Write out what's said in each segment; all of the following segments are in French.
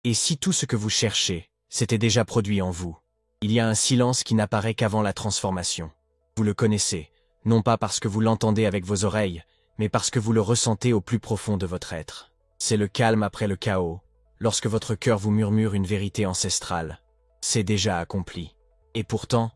Et si tout ce que vous cherchez s'était déjà produit en vous? Il y a un silence qui n'apparaît qu'avant la transformation. Vous le connaissez, non pas parce que vous l'entendez avec vos oreilles, mais parce que vous le ressentez au plus profond de votre être. C'est le calme après le chaos, lorsque votre cœur vous murmure une vérité ancestrale. C'est déjà accompli. Et pourtant,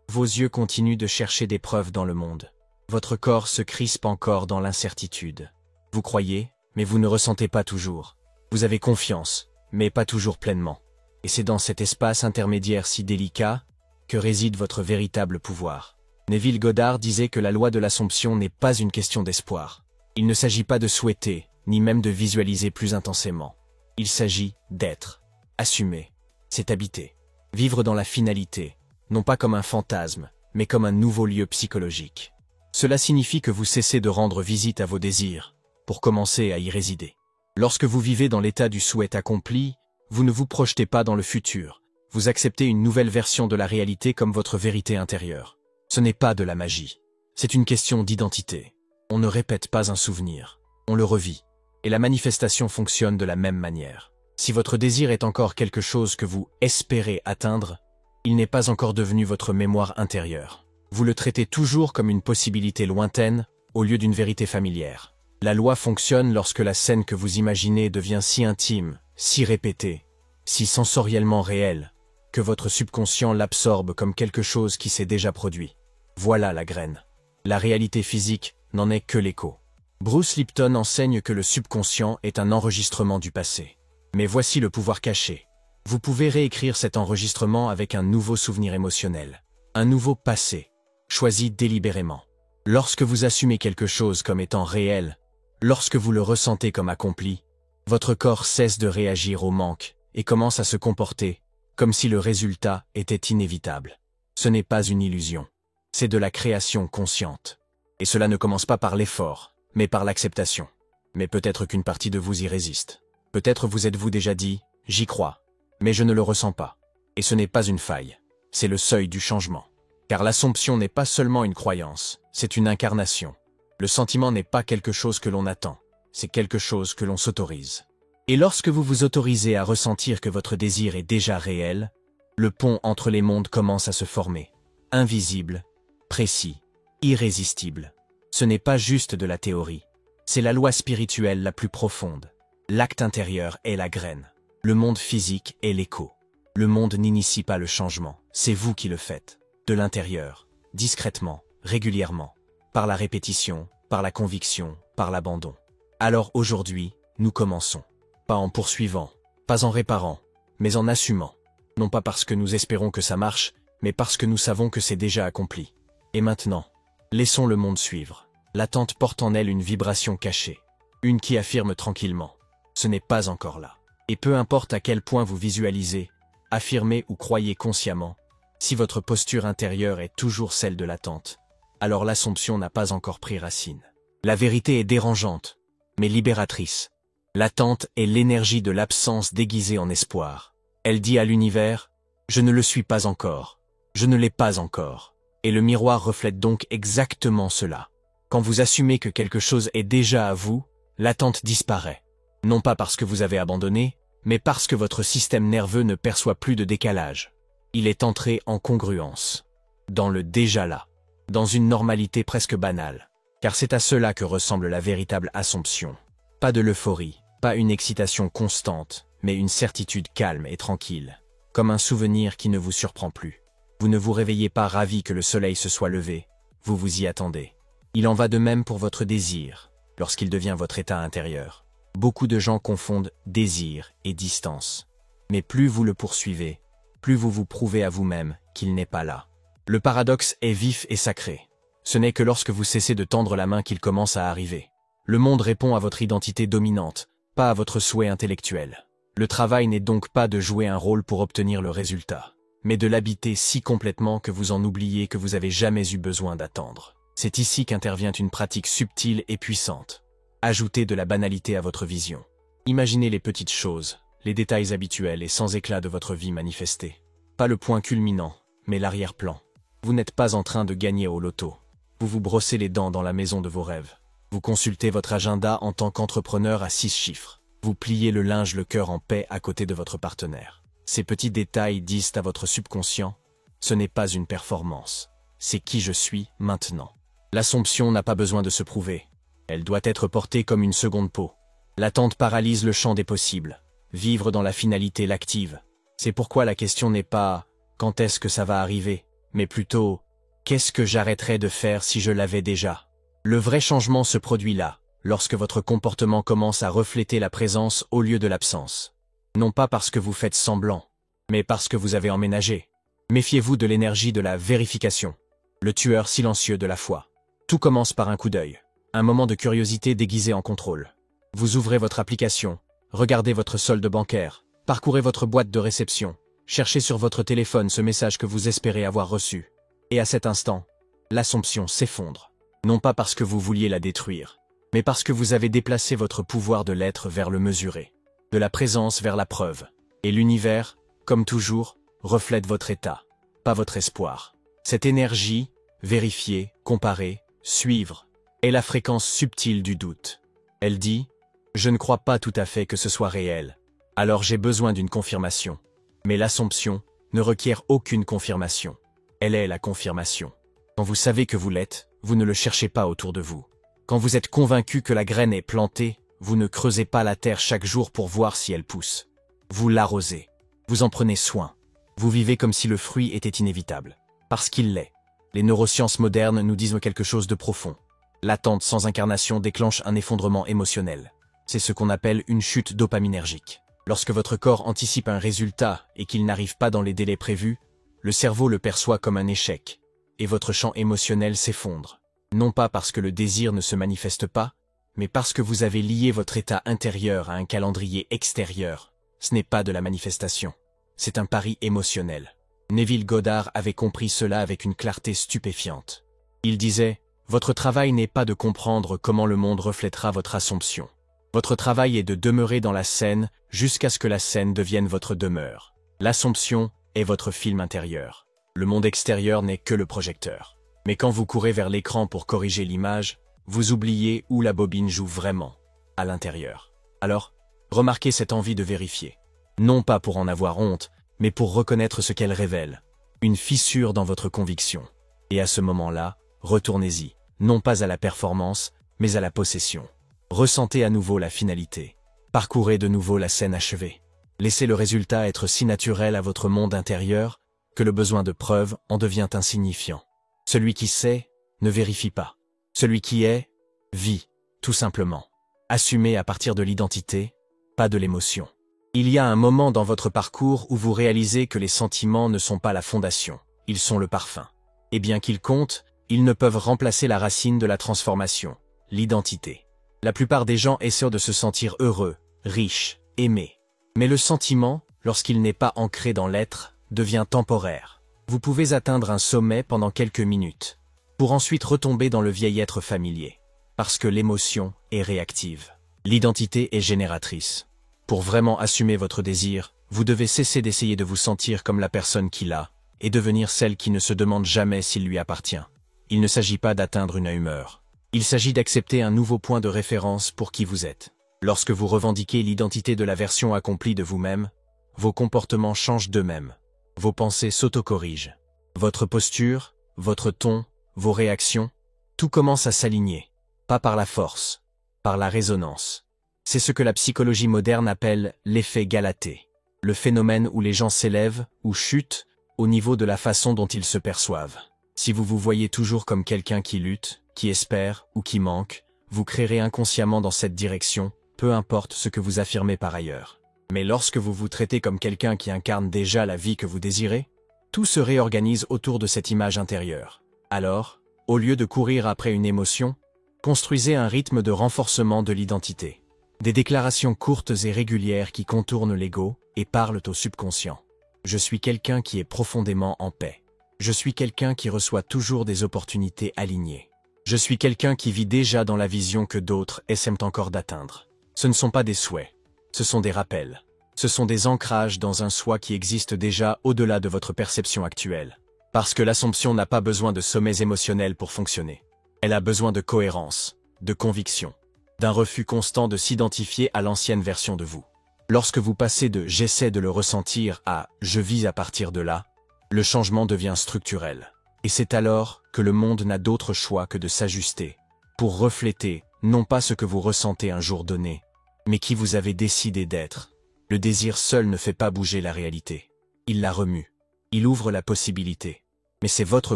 vos yeux continuent de chercher des preuves dans le monde. Votre corps se crispe encore dans l'incertitude. Vous croyez, mais vous ne ressentez pas toujours. Vous avez confiance, mais pas toujours pleinement. Et c'est dans cet espace intermédiaire si délicat que réside votre véritable pouvoir. Neville Goddard disait que la loi de l'Assomption n'est pas une question d'espoir. Il ne s'agit pas de souhaiter, ni même de visualiser plus intensément. Il s'agit d'être, assumer, c'est habiter, vivre dans la finalité, non pas comme un fantasme, mais comme un nouveau lieu psychologique. Cela signifie que vous cessez de rendre visite à vos désirs, pour commencer à y résider. Lorsque vous vivez dans l'état du souhait accompli, vous ne vous projetez pas dans le futur, vous acceptez une nouvelle version de la réalité comme votre vérité intérieure. Ce n'est pas de la magie, c'est une question d'identité. On ne répète pas un souvenir, on le revit, et la manifestation fonctionne de la même manière. Si votre désir est encore quelque chose que vous espérez atteindre, il n'est pas encore devenu votre mémoire intérieure. Vous le traitez toujours comme une possibilité lointaine, au lieu d'une vérité familière. La loi fonctionne lorsque la scène que vous imaginez devient si intime, si répétée, si sensoriellement réelle, que votre subconscient l'absorbe comme quelque chose qui s'est déjà produit. Voilà la graine. La réalité physique n'en est que l'écho. Bruce Lipton enseigne que le subconscient est un enregistrement du passé. Mais voici le pouvoir caché. Vous pouvez réécrire cet enregistrement avec un nouveau souvenir émotionnel, un nouveau passé, choisi délibérément. Lorsque vous assumez quelque chose comme étant réel, lorsque vous le ressentez comme accompli, votre corps cesse de réagir au manque et commence à se comporter comme si le résultat était inévitable. Ce n'est pas une illusion, c'est de la création consciente. Et cela ne commence pas par l'effort, mais par l'acceptation. Mais peut-être qu'une partie de vous y résiste. Peut-être vous êtes-vous déjà dit « j'y crois », mais je ne le ressens pas. Et ce n'est pas une faille, c'est le seuil du changement. Car l'Assomption n'est pas seulement une croyance, c'est une incarnation. Le sentiment n'est pas quelque chose que l'on attend, c'est quelque chose que l'on s'autorise. Et lorsque vous vous autorisez à ressentir que votre désir est déjà réel, le pont entre les mondes commence à se former. Invisible, précis, irrésistible. Ce n'est pas juste de la théorie, c'est la loi spirituelle la plus profonde. L'acte intérieur est la graine. Le monde physique est l'écho. Le monde n'initie pas le changement, c'est vous qui le faites. De l'intérieur, discrètement, régulièrement, par la répétition, par la conviction, par l'abandon. Alors aujourd'hui, nous commençons. Pas en poursuivant, pas en réparant, mais en assumant. Non pas parce que nous espérons que ça marche, mais parce que nous savons que c'est déjà accompli. Et maintenant, laissons le monde suivre. L'attente porte en elle une vibration cachée, une qui affirme tranquillement. Ce n'est pas encore là. Et peu importe à quel point vous visualisez, affirmez ou croyez consciemment, si votre posture intérieure est toujours celle de l'attente, alors l'Assomption n'a pas encore pris racine. La vérité est dérangeante, mais libératrice. L'attente est l'énergie de l'absence déguisée en espoir. Elle dit à l'univers « Je ne le suis pas encore, je ne l'ai pas encore ». Et le miroir reflète donc exactement cela. Quand vous assumez que quelque chose est déjà à vous, l'attente disparaît. Non pas parce que vous avez abandonné, mais parce que votre système nerveux ne perçoit plus de décalage. Il est entré en congruence, dans le déjà là, dans une normalité presque banale. Car c'est à cela que ressemble la véritable Assomption. Pas de l'euphorie, pas une excitation constante, mais une certitude calme et tranquille, comme un souvenir qui ne vous surprend plus. Vous ne vous réveillez pas ravi que le soleil se soit levé, vous vous y attendez. Il en va de même pour votre désir, lorsqu'il devient votre état intérieur. Beaucoup de gens confondent désir et distance. Mais plus vous le poursuivez, plus vous vous prouvez à vous-même qu'il n'est pas là. Le paradoxe est vif et sacré. Ce n'est que lorsque vous cessez de tendre la main qu'il commence à arriver. Le monde répond à votre identité dominante, pas à votre souhait intellectuel. Le travail n'est donc pas de jouer un rôle pour obtenir le résultat, mais de l'habiter si complètement que vous en oubliez que vous avez jamais eu besoin d'attendre. C'est ici qu'intervient une pratique subtile et puissante. Ajoutez de la banalité à votre vision. Imaginez les petites choses, les détails habituels et sans éclat de votre vie manifestée. Pas le point culminant, mais l'arrière-plan. Vous n'êtes pas en train de gagner au loto. Vous vous brossez les dents dans la maison de vos rêves. Vous consultez votre agenda en tant qu'entrepreneur à 6 chiffres. Vous pliez le linge le cœur en paix à côté de votre partenaire. Ces petits détails disent à votre subconscient, ce n'est pas une performance, c'est qui je suis maintenant. L'Assomption n'a pas besoin de se prouver. Elle doit être portée comme une seconde peau. L'attente paralyse le champ des possibles. Vivre dans la finalité l'active. C'est pourquoi la question n'est pas « quand est-ce que ça va arriver ?», mais plutôt « qu'est-ce que j'arrêterais de faire si je l'avais déjà ?» Le vrai changement se produit là, lorsque votre comportement commence à refléter la présence au lieu de l'absence. Non pas parce que vous faites semblant, mais parce que vous avez emménagé. Méfiez-vous de l'énergie de la vérification, le tueur silencieux de la foi. Tout commence par un coup d'œil, un moment de curiosité déguisé en contrôle. Vous ouvrez votre application, regardez votre solde bancaire, parcourez votre boîte de réception, cherchez sur votre téléphone ce message que vous espérez avoir reçu. Et à cet instant, l'Assomption s'effondre. Non pas parce que vous vouliez la détruire, mais parce que vous avez déplacé votre pouvoir de l'être vers le mesuré, de la présence vers la preuve. Et l'univers, comme toujours, reflète votre état, pas votre espoir. Cette énergie, vérifier, comparer, suivre, est la fréquence subtile du doute. Elle dit « Je ne crois pas tout à fait que ce soit réel, alors j'ai besoin d'une confirmation. » Mais l'Assomption ne requiert aucune confirmation. Elle est la confirmation. Quand vous savez que vous l'êtes, vous ne le cherchez pas autour de vous. Quand vous êtes convaincu que la graine est plantée, vous ne creusez pas la terre chaque jour pour voir si elle pousse. Vous l'arrosez. Vous en prenez soin. Vous vivez comme si le fruit était inévitable. Parce qu'il l'est. Les neurosciences modernes nous disent quelque chose de profond. L'attente sans incarnation déclenche un effondrement émotionnel. C'est ce qu'on appelle une chute dopaminergique. Lorsque votre corps anticipe un résultat et qu'il n'arrive pas dans les délais prévus, le cerveau le perçoit comme un échec, et votre champ émotionnel s'effondre. Non pas parce que le désir ne se manifeste pas, mais parce que vous avez lié votre état intérieur à un calendrier extérieur. Ce n'est pas de la manifestation. C'est un pari émotionnel. Neville Goddard avait compris cela avec une clarté stupéfiante. Il disait « Votre travail n'est pas de comprendre comment le monde reflètera votre Assomption. Votre travail est de demeurer dans la scène jusqu'à ce que la scène devienne votre demeure. L'Assomption est votre film intérieur. Le monde extérieur n'est que le projecteur. Mais quand vous courez vers l'écran pour corriger l'image, vous oubliez où la bobine joue vraiment, à l'intérieur. Alors, remarquez cette envie de vérifier. Non pas pour en avoir honte, mais pour reconnaître ce qu'elle révèle. Une fissure dans votre conviction. Et à ce moment-là, retournez-y, non pas à la performance, mais à la possession. Ressentez à nouveau la finalité. Parcourez de nouveau la scène achevée. Laissez le résultat être si naturel à votre monde intérieur que le besoin de preuve en devient insignifiant. Celui qui sait ne vérifie pas. Celui qui est, vit, tout simplement. Assumez à partir de l'identité, pas de l'émotion. Il y a un moment dans votre parcours où vous réalisez que les sentiments ne sont pas la fondation, ils sont le parfum. Et bien qu'ils comptent, ils ne peuvent remplacer la racine de la transformation, l'identité. La plupart des gens essaient de se sentir heureux, riches, aimés. Mais le sentiment, lorsqu'il n'est pas ancré dans l'être, devient temporaire. Vous pouvez atteindre un sommet pendant quelques minutes, pour ensuite retomber dans le vieil être familier. Parce que l'émotion est réactive. L'identité est génératrice. Pour vraiment assumer votre désir, vous devez cesser d'essayer de vous sentir comme la personne qui l'a, et devenir celle qui ne se demande jamais s'il lui appartient. Il ne s'agit pas d'atteindre une humeur. Il s'agit d'accepter un nouveau point de référence pour qui vous êtes. Lorsque vous revendiquez l'identité de la version accomplie de vous-même, vos comportements changent d'eux-mêmes. Vos pensées s'autocorrigent. Votre posture, votre ton, vos réactions, tout commence à s'aligner. Pas par la force, par la résonance. C'est ce que la psychologie moderne appelle l'effet Galatée. Le phénomène où les gens s'élèvent ou chutent au niveau de la façon dont ils se perçoivent. Si vous vous voyez toujours comme quelqu'un qui lutte, qui espère ou qui manque, vous créerez inconsciemment dans cette direction, peu importe ce que vous affirmez par ailleurs. Mais lorsque vous vous traitez comme quelqu'un qui incarne déjà la vie que vous désirez, tout se réorganise autour de cette image intérieure. Alors, au lieu de courir après une émotion, construisez un rythme de renforcement de l'identité. Des déclarations courtes et régulières qui contournent l'ego et parlent au subconscient. Je suis quelqu'un qui est profondément en paix. Je suis quelqu'un qui reçoit toujours des opportunités alignées. Je suis quelqu'un qui vit déjà dans la vision que d'autres essaient encore d'atteindre. Ce ne sont pas des souhaits, ce sont des rappels. Ce sont des ancrages dans un soi qui existe déjà au-delà de votre perception actuelle. Parce que l'Assomption n'a pas besoin de sommets émotionnels pour fonctionner. Elle a besoin de cohérence, de conviction. d'un refus constant de s'identifier à l'ancienne version de vous. Lorsque vous passez de « j'essaie de le ressentir » à « je vis à partir de là », le changement devient structurel. Et c'est alors que le monde n'a d'autre choix que de s'ajuster, pour refléter, non pas ce que vous ressentez un jour donné, mais qui vous avez décidé d'être. Le désir seul ne fait pas bouger la réalité. Il la remue. Il ouvre la possibilité. Mais c'est votre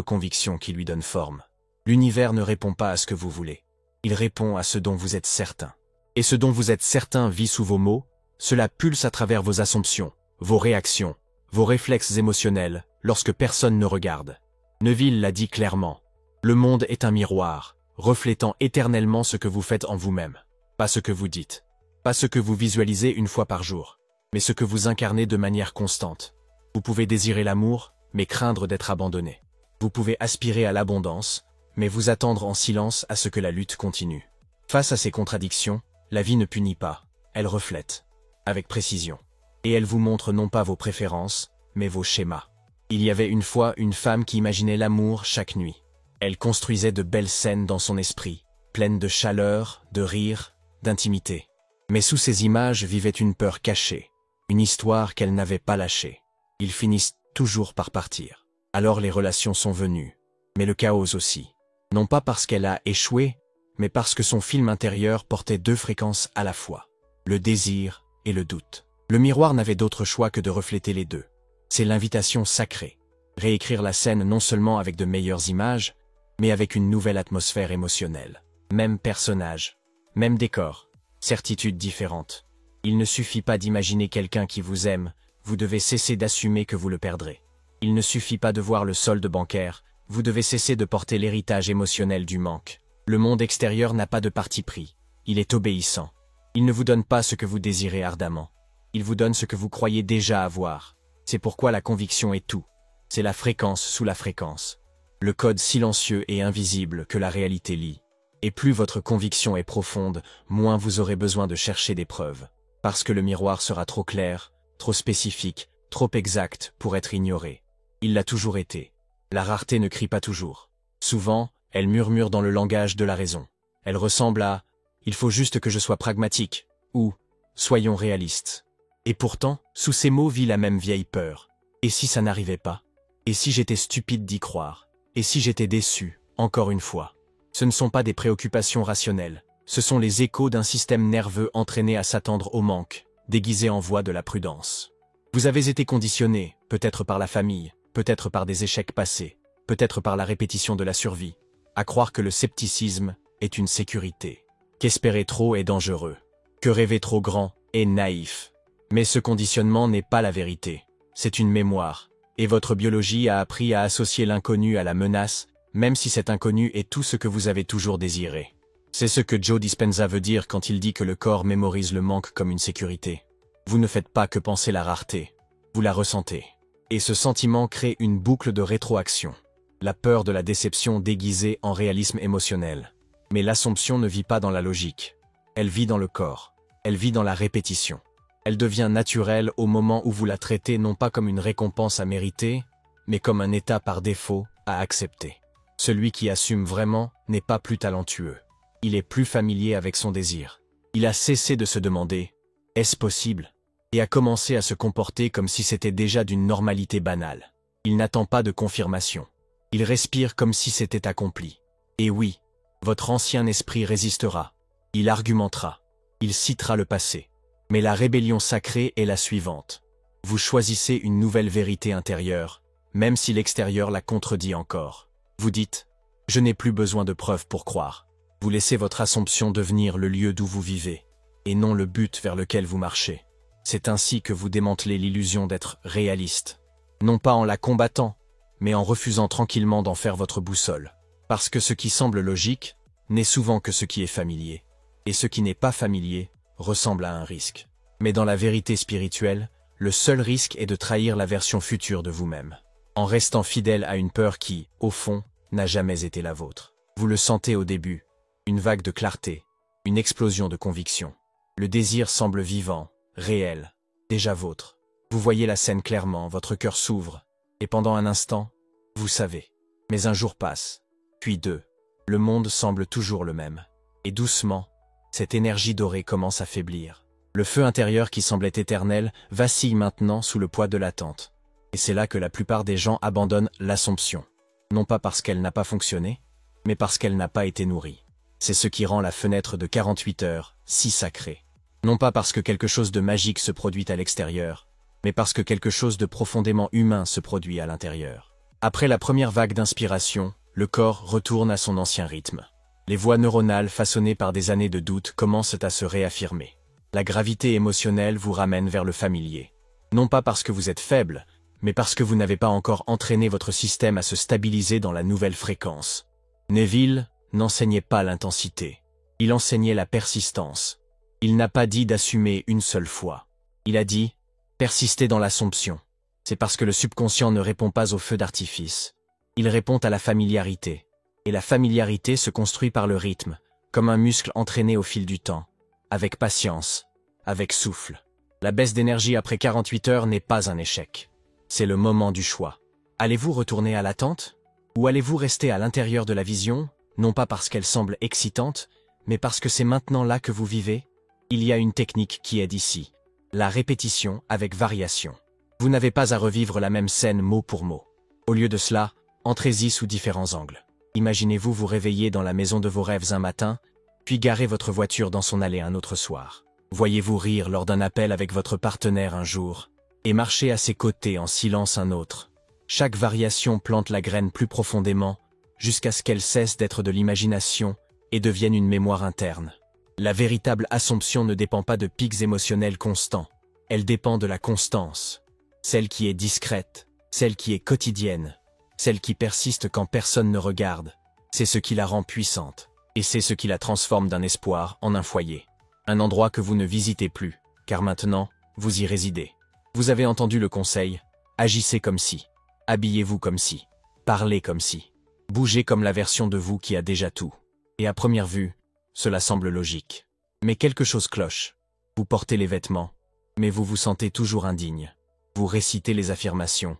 conviction qui lui donne forme. L'univers ne répond pas à ce que vous voulez. Il répond à ce dont vous êtes certain. Et ce dont vous êtes certain vit sous vos mots, cela pulse à travers vos assumptions, vos réactions, vos réflexes émotionnels, lorsque personne ne regarde. Neville l'a dit clairement. Le monde est un miroir, reflétant éternellement ce que vous faites en vous-même. Pas ce que vous dites. Pas ce que vous visualisez une fois par jour, mais ce que vous incarnez de manière constante. Vous pouvez désirer l'amour, mais craindre d'être abandonné. Vous pouvez aspirer à l'abondance, mais vous attendre en silence à ce que la lutte continue. Face à ces contradictions, la vie ne punit pas, elle reflète, avec précision. Et elle vous montre non pas vos préférences, mais vos schémas. Il y avait une fois une femme qui imaginait l'amour chaque nuit. Elle construisait de belles scènes dans son esprit, pleines de chaleur, de rire, d'intimité. Mais sous ces images vivait une peur cachée, une histoire qu'elle n'avait pas lâchée. Ils finissent toujours par partir. Alors les relations sont venues, mais le chaos aussi. Non pas parce qu'elle a échoué, mais parce que son film intérieur portait deux fréquences à la fois, le désir et le doute. Le miroir n'avait d'autre choix que de refléter les deux. C'est l'invitation sacrée. Réécrire la scène non seulement avec de meilleures images, mais avec une nouvelle atmosphère émotionnelle. Même personnage, même décor, certitudes différentes. Il ne suffit pas d'imaginer quelqu'un qui vous aime, vous devez cesser d'assumer que vous le perdrez. Il ne suffit pas de voir le solde bancaire, vous devez cesser de porter l'héritage émotionnel du manque. Le monde extérieur n'a pas de parti pris, il est obéissant. Il ne vous donne pas ce que vous désirez ardemment. Il vous donne ce que vous croyez déjà avoir. C'est pourquoi la conviction est tout. C'est la fréquence sous la fréquence. Le code silencieux et invisible que la réalité lit. Et plus votre conviction est profonde, moins vous aurez besoin de chercher des preuves. Parce que le miroir sera trop clair, trop spécifique, trop exact pour être ignoré. Il l'a toujours été. La rareté ne crie pas toujours. Souvent, elle murmure dans le langage de la raison. Elle ressemble à « il faut juste que je sois pragmatique » ou « soyons réalistes ». Et pourtant, sous ces mots vit la même vieille peur. Et si ça n'arrivait pas? Et si j'étais stupide d'y croire? Et si j'étais déçu, encore une fois? Ce ne sont pas des préoccupations rationnelles. Ce sont les échos d'un système nerveux entraîné à s'attendre au manque, déguisé en voie de la prudence. Vous avez été conditionné, peut-être par la famille, peut-être par des échecs passés, peut-être par la répétition de la survie, à croire que le scepticisme est une sécurité, qu'espérer trop est dangereux, que rêver trop grand est naïf. Mais ce conditionnement n'est pas la vérité, c'est une mémoire, et votre biologie a appris à associer l'inconnu à la menace, même si cet inconnu est tout ce que vous avez toujours désiré. C'est ce que Joe Dispenza veut dire quand il dit que le corps mémorise le manque comme une sécurité. Vous ne faites pas que penser la rareté, vous la ressentez. Et ce sentiment crée une boucle de rétroaction. La peur de la déception déguisée en réalisme émotionnel. Mais l'assomption ne vit pas dans la logique. Elle vit dans le corps. Elle vit dans la répétition. Elle devient naturelle au moment où vous la traitez non pas comme une récompense à mériter, mais comme un état par défaut à accepter. Celui qui assume vraiment n'est pas plus talentueux. Il est plus familier avec son désir. Il a cessé de se demander « est-ce possible ?» et a commencé à se comporter comme si c'était déjà d'une normalité banale. Il n'attend pas de confirmation. Il respire comme si c'était accompli. Et oui, votre ancien esprit résistera. Il argumentera. Il citera le passé. Mais la rébellion sacrée est la suivante. Vous choisissez une nouvelle vérité intérieure, même si l'extérieur la contredit encore. Vous dites « je n'ai plus besoin de preuves pour croire ». Vous laissez votre assomption devenir le lieu d'où vous vivez, et non le but vers lequel vous marchez. C'est ainsi que vous démantelez l'illusion d'être réaliste. Non pas en la combattant, mais en refusant tranquillement d'en faire votre boussole. Parce que ce qui semble logique n'est souvent que ce qui est familier. Et ce qui n'est pas familier ressemble à un risque. Mais dans la vérité spirituelle, le seul risque est de trahir la version future de vous-même. En restant fidèle à une peur qui, au fond, n'a jamais été la vôtre. Vous le sentez au début. Une vague de clarté, une explosion de conviction. Le désir semble vivant, réel, déjà vôtre. Vous voyez la scène clairement, votre cœur s'ouvre, et pendant un instant, vous savez. Mais un jour passe, puis deux. Le monde semble toujours le même. Et doucement, Cette énergie dorée commence à faiblir. Le feu intérieur qui semblait éternel vacille maintenant sous le poids de l'attente. Et c'est là que la plupart des gens abandonnent l'Assomption. Non pas parce qu'elle n'a pas fonctionné, mais parce qu'elle n'a pas été nourrie. C'est ce qui rend la fenêtre de 48 heures si sacrée. Non pas parce que quelque chose de magique se produit à l'extérieur, mais parce que quelque chose de profondément humain se produit à l'intérieur. Après la première vague d'inspiration, le corps retourne à son ancien rythme. Les voies neuronales façonnées par des années de doute commencent à se réaffirmer. La gravité émotionnelle vous ramène vers le familier. Non pas parce que vous êtes faible, mais parce que vous n'avez pas encore entraîné votre système à se stabiliser dans la nouvelle fréquence. Neville n'enseignait pas l'intensité. Il enseignait la persistance. Il n'a pas dit d'assumer une seule fois. Il a dit « persistez dans l'Assomption ». C'est parce que le subconscient ne répond pas au feu d'artifice. Il répond à la familiarité. Et la familiarité se construit par le rythme, comme un muscle entraîné au fil du temps, avec patience, avec souffle. La baisse d'énergie après 48 heures n'est pas un échec. C'est le moment du choix. Allez-vous retourner à l'attente? Ou allez-vous rester à l'intérieur de la vision, non pas parce qu'elle semble excitante, mais parce que c'est maintenant là que vous vivez? Il y a une technique qui aide ici. La répétition avec variation. Vous n'avez pas à revivre la même scène mot pour mot. Au lieu de cela, entrez-y sous différents angles. Imaginez-vous vous réveiller dans la maison de vos rêves un matin, puis garer votre voiture dans son allée un autre soir. Voyez-vous rire lors d'un appel avec votre partenaire un jour, et marcher à ses côtés en silence un autre. Chaque variation plante la graine plus profondément, jusqu'à ce qu'elle cesse d'être de l'imagination et devienne une mémoire interne. La véritable Assomption ne dépend pas de pics émotionnels constants, elle dépend de la constance. Celle qui est discrète, celle qui est quotidienne, celle qui persiste quand personne ne regarde. C'est ce qui la rend puissante, et c'est ce qui la transforme d'un espoir en un foyer. Un endroit que vous ne visitez plus, car maintenant, vous y résidez. Vous avez entendu le conseil, agissez comme si, habillez-vous comme si, parlez comme si, bougez comme la version de vous qui a déjà tout. Et à première vue, cela semble logique. Mais quelque chose cloche. Vous portez les vêtements, mais vous vous sentez toujours indigne. Vous récitez les affirmations,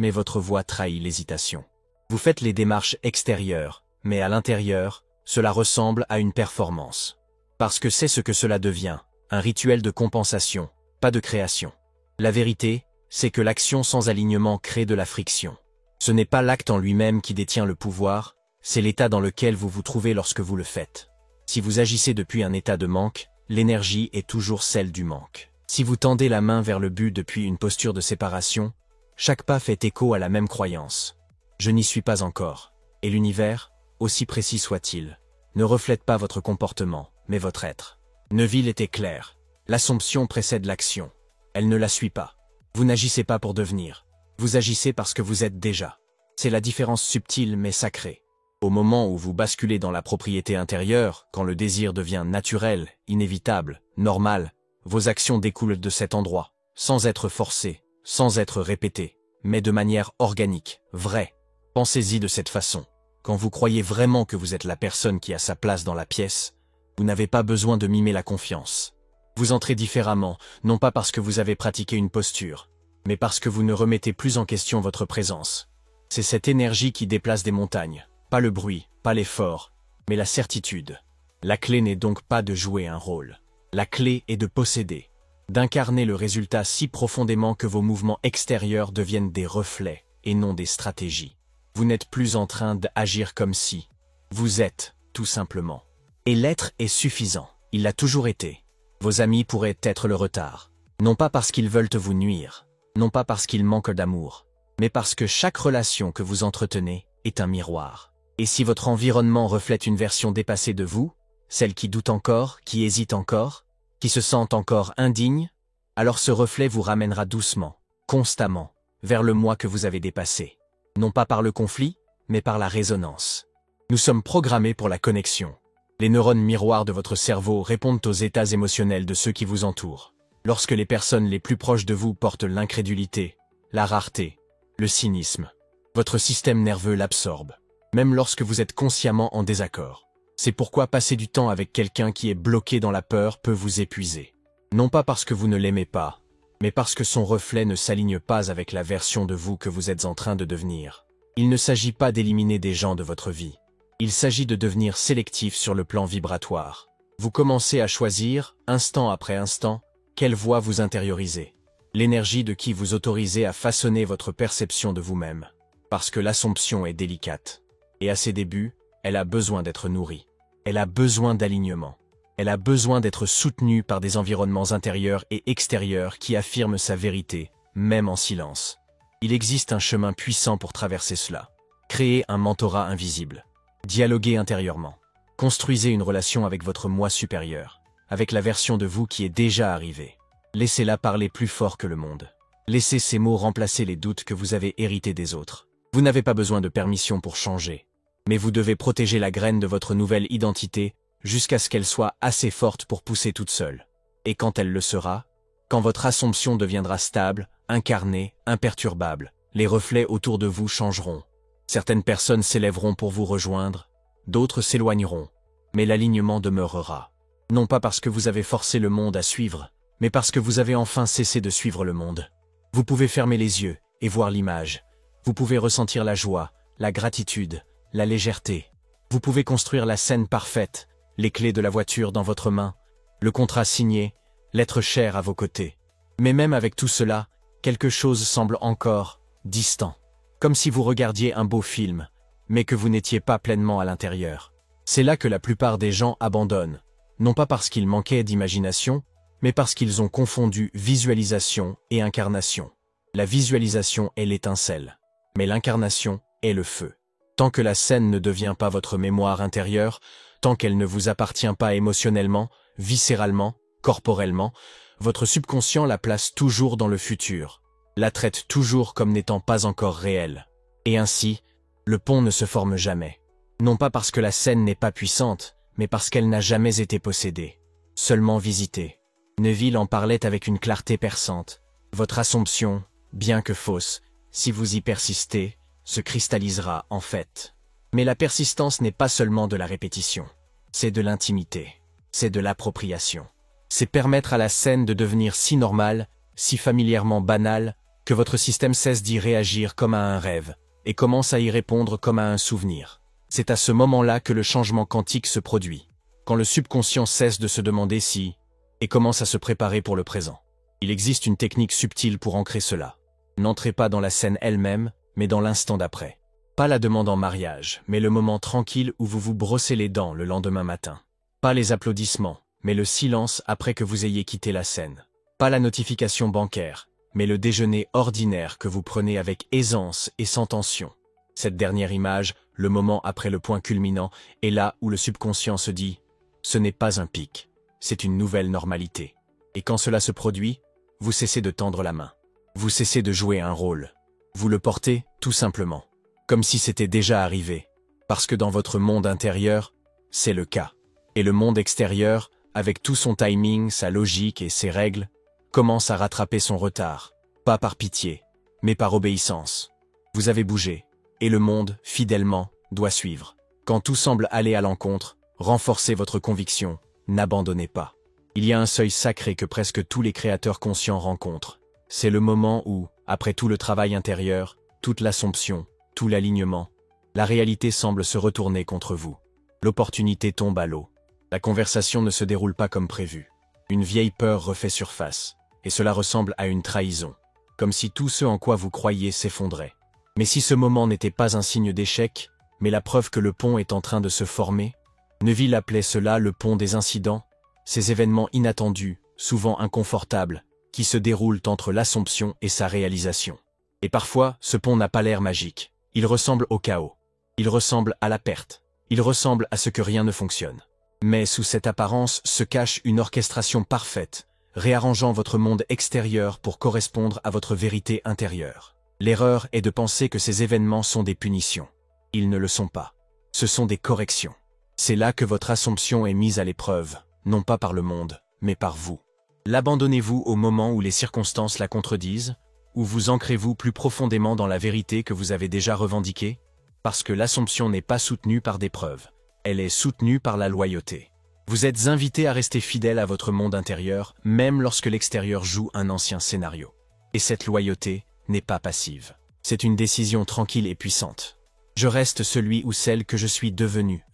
mais votre voix trahit l'hésitation. Vous faites les démarches extérieures, mais à l'intérieur, cela ressemble à une performance. Parce que c'est ce que cela devient, un rituel de compensation, pas de création. La vérité, c'est que l'action sans alignement crée de la friction. Ce n'est pas l'acte en lui-même qui détient le pouvoir, c'est l'état dans lequel vous vous trouvez lorsque vous le faites. Si vous agissez depuis un état de manque, l'énergie est toujours celle du manque. Si vous tendez la main vers le but depuis une posture de séparation, chaque pas fait écho à la même croyance. Je n'y suis pas encore. Et l'univers, aussi précis soit-il, ne reflète pas votre comportement, mais votre être. Neville était clair. L'Assomption précède l'action. Elle ne la suit pas. Vous n'agissez pas pour devenir. Vous agissez parce que vous êtes déjà. C'est la différence subtile mais sacrée. Au moment où vous basculez dans la propriété intérieure, quand le désir devient naturel, inévitable, normal, vos actions découlent de cet endroit, sans être forcées, sans être répétées, mais de manière organique, vraie. Pensez-y de cette façon. Quand vous croyez vraiment que vous êtes la personne qui a sa place dans la pièce, vous n'avez pas besoin de mimer la confiance. Vous entrez différemment, non pas parce que vous avez pratiqué une posture, mais parce que vous ne remettez plus en question votre présence. C'est cette énergie qui déplace des montagnes, pas le bruit, pas l'effort, mais la certitude. La clé n'est donc pas de jouer un rôle. La clé est de posséder, d'incarner le résultat si profondément que vos mouvements extérieurs deviennent des reflets et non des stratégies. Vous n'êtes plus en train d'agir comme si. Vous êtes, tout simplement. Et l'être est suffisant. Il l'a toujours été. Vos amis pourraient être le retard. Non pas parce qu'ils veulent vous nuire, non pas parce qu'ils manquent d'amour, mais parce que chaque relation que vous entretenez est un miroir. Et si votre environnement reflète une version dépassée de vous, celle qui doute encore, qui hésite encore, qui se sent encore indigne, alors ce reflet vous ramènera doucement, constamment, vers le moi que vous avez dépassé. Non pas par le conflit, mais par la résonance. Nous sommes programmés pour la connexion. Les neurones miroirs de votre cerveau répondent aux états émotionnels de ceux qui vous entourent. Lorsque les personnes les plus proches de vous portent l'incrédulité, la rareté, le cynisme, votre système nerveux l'absorbe, même lorsque vous êtes consciemment en désaccord. C'est pourquoi passer du temps avec quelqu'un qui est bloqué dans la peur peut vous épuiser. Non pas parce que vous ne l'aimez pas, mais parce que son reflet ne s'aligne pas avec la version de vous que vous êtes en train de devenir. Il ne s'agit pas d'éliminer des gens de votre vie. Il s'agit de devenir sélectif sur le plan vibratoire. Vous commencez à choisir, instant après instant, quelle voix vous intériorisez. L'énergie de qui vous autorisez à façonner votre perception de vous-même. Parce que l'Assomption est délicate. Et à ses débuts, elle a besoin d'être nourrie. Elle a besoin d'alignement. Elle a besoin d'être soutenue par des environnements intérieurs et extérieurs qui affirment sa vérité, même en silence. Il existe un chemin puissant pour traverser cela. Créez un mentorat invisible. Dialoguez intérieurement. Construisez une relation avec votre moi supérieur, avec la version de vous qui est déjà arrivée. Laissez-la parler plus fort que le monde. Laissez ces mots remplacer les doutes que vous avez hérités des autres. Vous n'avez pas besoin de permission pour changer. Mais vous devez protéger la graine de votre nouvelle identité jusqu'à ce qu'elle soit assez forte pour pousser toute seule. Et quand elle le sera, quand votre Assomption deviendra stable, incarnée, imperturbable, les reflets autour de vous changeront. Certaines personnes s'élèveront pour vous rejoindre, d'autres s'éloigneront, mais l'alignement demeurera. Non pas parce que vous avez forcé le monde à suivre, mais parce que vous avez enfin cessé de suivre le monde. Vous pouvez fermer les yeux et voir l'image. Vous pouvez ressentir la joie, la gratitude, la légèreté. Vous pouvez construire la scène parfaite, les clés de la voiture dans votre main, le contrat signé, l'être cher à vos côtés. Mais même avec tout cela, quelque chose semble encore distant. Comme si vous regardiez un beau film, mais que vous n'étiez pas pleinement à l'intérieur. C'est là que la plupart des gens abandonnent, non pas parce qu'ils manquaient d'imagination, mais parce qu'ils ont confondu visualisation et incarnation. La visualisation est l'étincelle, mais l'incarnation est le feu. Tant que la scène ne devient pas votre mémoire intérieure, tant qu'elle ne vous appartient pas émotionnellement, viscéralement, corporellement, votre subconscient la place toujours dans le futur, la traite toujours comme n'étant pas encore réelle. Et ainsi, le pont ne se forme jamais. Non pas parce que la scène n'est pas puissante, mais parce qu'elle n'a jamais été possédée, seulement visitée. Neville en parlait avec une clarté perçante. Votre Assomption, bien que fausse, si vous y persistez, se cristallisera en fait. Mais la persistance n'est pas seulement de la répétition. C'est de l'intimité. C'est de l'appropriation. C'est permettre à la scène de devenir si normale, si familièrement banale, que votre système cesse d'y réagir comme à un rêve, et commence à y répondre comme à un souvenir. C'est à ce moment-là que le changement quantique se produit, quand le subconscient cesse de se demander si, et commence à se préparer pour le présent. Il existe une technique subtile pour ancrer cela. N'entrez pas dans la scène elle-même, mais dans l'instant d'après. Pas la demande en mariage, mais le moment tranquille où vous vous brossez les dents le lendemain matin. Pas les applaudissements, mais le silence après que vous ayez quitté la scène. Pas la notification bancaire, mais le déjeuner ordinaire que vous prenez avec aisance et sans tension. Cette dernière image, le moment après le point culminant, est là où le subconscient se dit « ce n'est pas un pic, c'est une nouvelle normalité ». Et quand cela se produit, vous cessez de tendre la main. Vous cessez de jouer un rôle. Vous le portez, tout simplement, comme si c'était déjà arrivé, parce que dans votre monde intérieur, c'est le cas. Et le monde extérieur, avec tout son timing, sa logique et ses règles, commence à rattraper son retard, pas par pitié, mais par obéissance. Vous avez bougé, et le monde, fidèlement, doit suivre. Quand tout semble aller à l'encontre, renforcez votre conviction, n'abandonnez pas. Il y a un seuil sacré que presque tous les créateurs conscients rencontrent. C'est le moment où, après tout le travail intérieur, toute l'Assomption, tout l'alignement, la réalité semble se retourner contre vous. L'opportunité tombe à l'eau. La conversation ne se déroule pas comme prévu. Une vieille peur refait surface, et cela ressemble à une trahison, comme si tout ce en quoi vous croyiez s'effondrait. Mais si ce moment n'était pas un signe d'échec, mais la preuve que le pont est en train de se former, Neville appelait cela le pont des incidents, ces événements inattendus, souvent inconfortables, qui se déroulent entre l'Assomption et sa réalisation. Et parfois, ce pont n'a pas l'air magique. Il ressemble au chaos. Il ressemble à la perte. Il ressemble à ce que rien ne fonctionne. Mais sous cette apparence se cache une orchestration parfaite, réarrangeant votre monde extérieur pour correspondre à votre vérité intérieure. L'erreur est de penser que ces événements sont des punitions. Ils ne le sont pas. Ce sont des corrections. C'est là que votre Assomption est mise à l'épreuve, non pas par le monde, mais par vous. L'abandonnez-vous au moment où les circonstances la contredisent, ou vous ancrez-vous plus profondément dans la vérité que vous avez déjà revendiquée? Parce que l'Assomption n'est pas soutenue par des preuves, elle est soutenue par la loyauté. Vous êtes invité à rester fidèle à votre monde intérieur, même lorsque l'extérieur joue un ancien scénario. Et cette loyauté n'est pas passive. C'est une décision tranquille et puissante. Je reste celui ou celle que je suis devenu,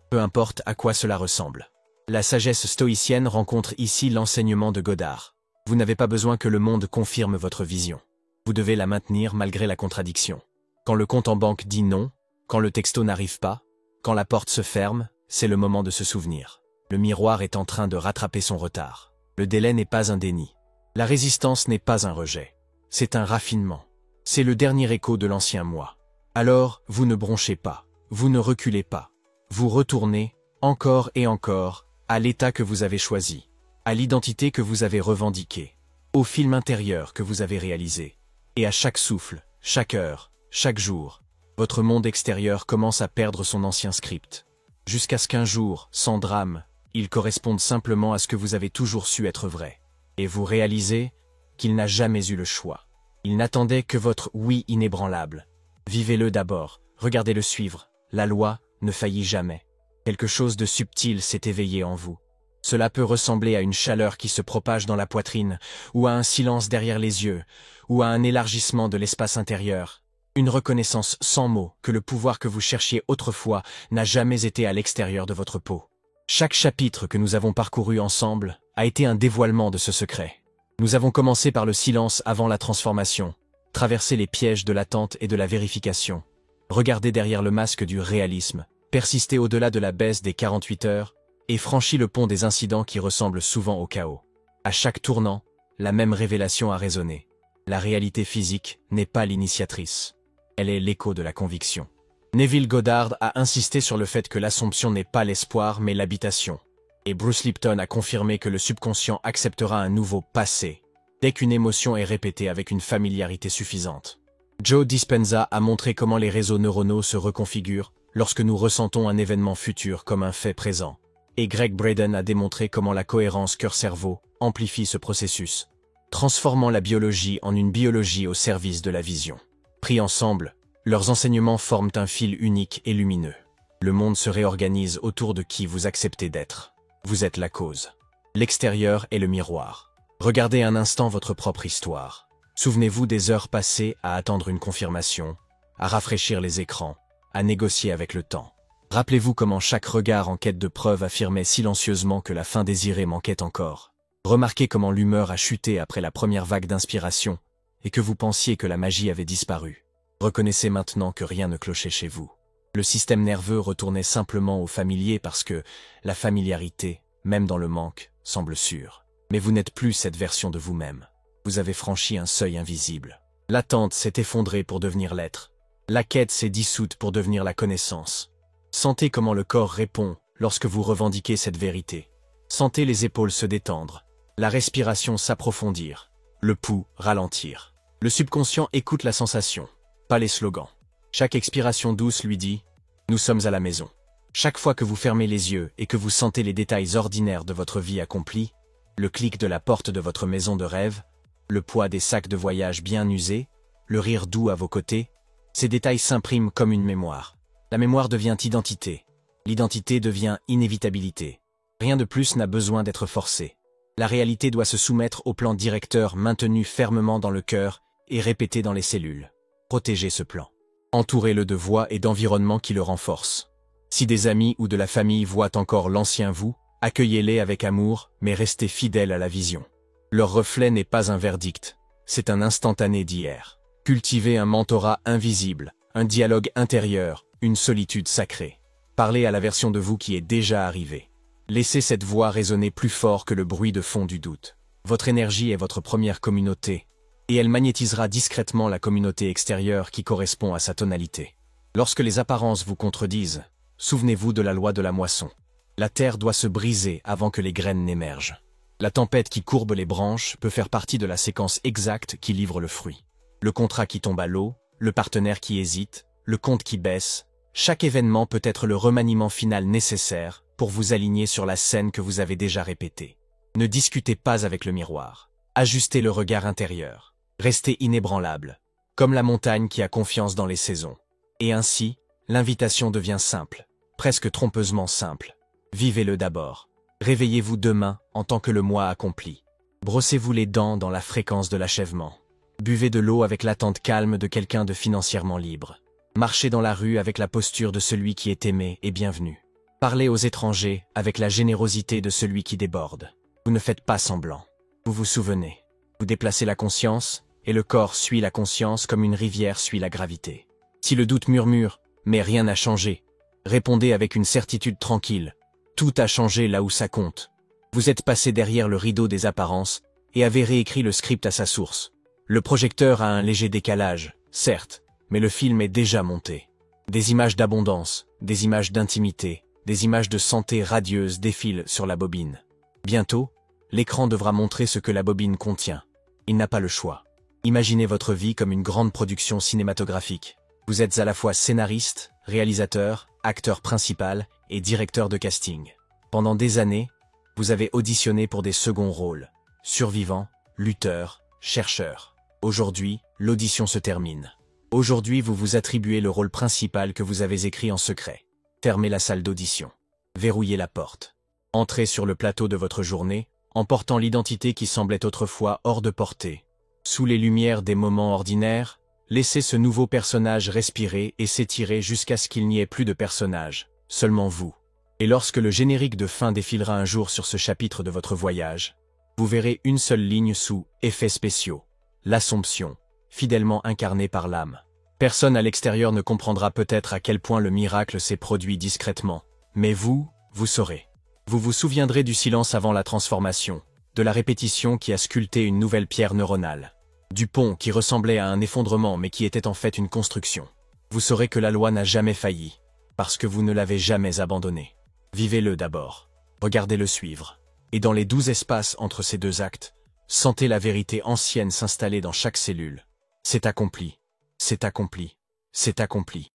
peu importe à quoi cela ressemble. La sagesse stoïcienne rencontre ici l'enseignement de Godard. Vous n'avez pas besoin que le monde confirme votre vision. Vous devez la maintenir malgré la contradiction. Quand le compte en banque dit non, quand le texto n'arrive pas, quand la porte se ferme, c'est le moment de se souvenir. Le miroir est en train de rattraper son retard. Le délai n'est pas un déni. La résistance n'est pas un rejet. C'est un raffinement. C'est le dernier écho de l'ancien moi. Alors, vous ne bronchez pas. Vous ne reculez pas. Vous retournez, encore et encore, à l'état que vous avez choisi, à l'identité que vous avez revendiquée, au film intérieur que vous avez réalisé. Et à chaque souffle, chaque heure, chaque jour, votre monde extérieur commence à perdre son ancien script. Jusqu'à ce qu'un jour, sans drame, il corresponde simplement à ce que vous avez toujours su être vrai. Et vous réalisez qu'il n'a jamais eu le choix. Il n'attendait que votre oui inébranlable. Vivez-le d'abord, regardez-le suivre. La loi ne faillit jamais. Quelque chose de subtil s'est éveillé en vous. Cela peut ressembler à une chaleur qui se propage dans la poitrine, ou à un silence derrière les yeux, ou à un élargissement de l'espace intérieur. Une reconnaissance sans mots que le pouvoir que vous cherchiez autrefois n'a jamais été à l'extérieur de votre peau. Chaque chapitre que nous avons parcouru ensemble a été un dévoilement de ce secret. Nous avons commencé par le silence avant la transformation, traversé les pièges de l'attente et de la vérification, regardé derrière le masque du réalisme, persisté au-delà de la baisse des 48 heures, et franchi le pont des incidents qui ressemblent souvent au chaos. À chaque tournant, la même révélation a résonné. La réalité physique n'est pas l'initiatrice. Elle est l'écho de la conviction. Neville Goddard a insisté sur le fait que l'assomption n'est pas l'espoir mais l'habitation. Et Bruce Lipton a confirmé que le subconscient acceptera un nouveau passé, dès qu'une émotion est répétée avec une familiarité suffisante. Joe Dispenza a montré comment les réseaux neuronaux se reconfigurent lorsque nous ressentons un événement futur comme un fait présent. Et Greg Braden a démontré comment la cohérence cœur-cerveau amplifie ce processus, transformant la biologie en une biologie au service de la vision. Pris ensemble, leurs enseignements forment un fil unique et lumineux. Le monde se réorganise autour de qui vous acceptez d'être. Vous êtes la cause. L'extérieur est le miroir. Regardez un instant votre propre histoire. Souvenez-vous des heures passées à attendre une confirmation, à rafraîchir les écrans, à négocier avec le temps. Rappelez-vous comment chaque regard en quête de preuves affirmait silencieusement que la fin désirée manquait encore. Remarquez comment l'humeur a chuté après la première vague d'inspiration et que vous pensiez que la magie avait disparu. Reconnaissez maintenant que rien ne clochait chez vous. Le système nerveux retournait simplement au familier parce que la familiarité, même dans le manque, semble sûre. Mais vous n'êtes plus cette version de vous-même. Vous avez franchi un seuil invisible. L'attente s'est effondrée pour devenir l'être. La quête s'est dissoute pour devenir la connaissance. Sentez comment le corps répond lorsque vous revendiquez cette vérité. Sentez les épaules se détendre, la respiration s'approfondir, le pouls ralentir. Le subconscient écoute la sensation, pas les slogans. Chaque expiration douce lui dit « Nous sommes à la maison ». Chaque fois que vous fermez les yeux et que vous sentez les détails ordinaires de votre vie accomplie, le clic de la porte de votre maison de rêve, le poids des sacs de voyage bien usés, le rire doux à vos côtés, ces détails s'impriment comme une mémoire. La mémoire devient identité. L'identité devient inévitabilité. Rien de plus n'a besoin d'être forcé. La réalité doit se soumettre au plan directeur maintenu fermement dans le cœur et répété dans les cellules. Protégez ce plan. Entourez-le de voix et d'environnements qui le renforcent. Si des amis ou de la famille voient encore l'ancien vous, accueillez-les avec amour, mais restez fidèles à la vision. Leur reflet n'est pas un verdict, c'est un instantané d'hier. Cultivez un mentorat invisible, un dialogue intérieur, une solitude sacrée. Parlez à la version de vous qui est déjà arrivée. Laissez cette voix résonner plus fort que le bruit de fond du doute. Votre énergie est votre première communauté, et elle magnétisera discrètement la communauté extérieure qui correspond à sa tonalité. Lorsque les apparences vous contredisent, souvenez-vous de la loi de la moisson. La terre doit se briser avant que les graines n'émergent. La tempête qui courbe les branches peut faire partie de la séquence exacte qui livre le fruit. Le contrat qui tombe à l'eau, le partenaire qui hésite, le compte qui baisse, chaque événement peut être le remaniement final nécessaire pour vous aligner sur la scène que vous avez déjà répétée. Ne discutez pas avec le miroir. Ajustez le regard intérieur. Restez inébranlable, comme la montagne qui a confiance dans les saisons. Et ainsi, l'invitation devient simple, presque trompeusement simple. Vivez-le d'abord. Réveillez-vous demain en tant que le mois accompli. Brossez-vous les dents dans la fréquence de l'achèvement. Buvez de l'eau avec l'attente calme de quelqu'un de financièrement libre. Marchez dans la rue avec la posture de celui qui est aimé et bienvenu. Parlez aux étrangers avec la générosité de celui qui déborde. Vous ne faites pas semblant. Vous vous souvenez. Vous déplacez la conscience, et le corps suit la conscience comme une rivière suit la gravité. Si le doute murmure, mais rien n'a changé, répondez avec une certitude tranquille. Tout a changé là où ça compte. Vous êtes passé derrière le rideau des apparences et avez réécrit le script à sa source. Le projecteur a un léger décalage, certes, mais le film est déjà monté. Des images d'abondance, des images d'intimité, des images de santé radieuse défilent sur la bobine. Bientôt, l'écran devra montrer ce que la bobine contient. Il n'a pas le choix. Imaginez votre vie comme une grande production cinématographique. Vous êtes à la fois scénariste, réalisateur, acteur principal et directeur de casting. Pendant des années, vous avez auditionné pour des seconds rôles. Survivant, lutteur, chercheur. Aujourd'hui, l'audition se termine. Aujourd'hui, vous vous attribuez le rôle principal que vous avez écrit en secret. Fermez la salle d'audition. Verrouillez la porte. Entrez sur le plateau de votre journée, en portant l'identité qui semblait autrefois hors de portée. Sous les lumières des moments ordinaires, laissez ce nouveau personnage respirer et s'étirer jusqu'à ce qu'il n'y ait plus de personnage, seulement vous. Et lorsque le générique de fin défilera un jour sur ce chapitre de votre voyage, vous verrez une seule ligne sous « Effets spéciaux ». L'Assomption, fidèlement incarnée par l'âme. Personne à l'extérieur ne comprendra peut-être à quel point le miracle s'est produit discrètement. Mais vous, vous saurez. Vous vous souviendrez du silence avant la transformation, de la répétition qui a sculpté une nouvelle pierre neuronale, du pont qui ressemblait à un effondrement mais qui était en fait une construction. Vous saurez que la loi n'a jamais failli, parce que vous ne l'avez jamais abandonné. Vivez-le d'abord. Regardez-le suivre. Et dans les 12 espaces entre ces deux actes, sentez la vérité ancienne s'installer dans chaque cellule. C'est accompli. C'est accompli. C'est accompli.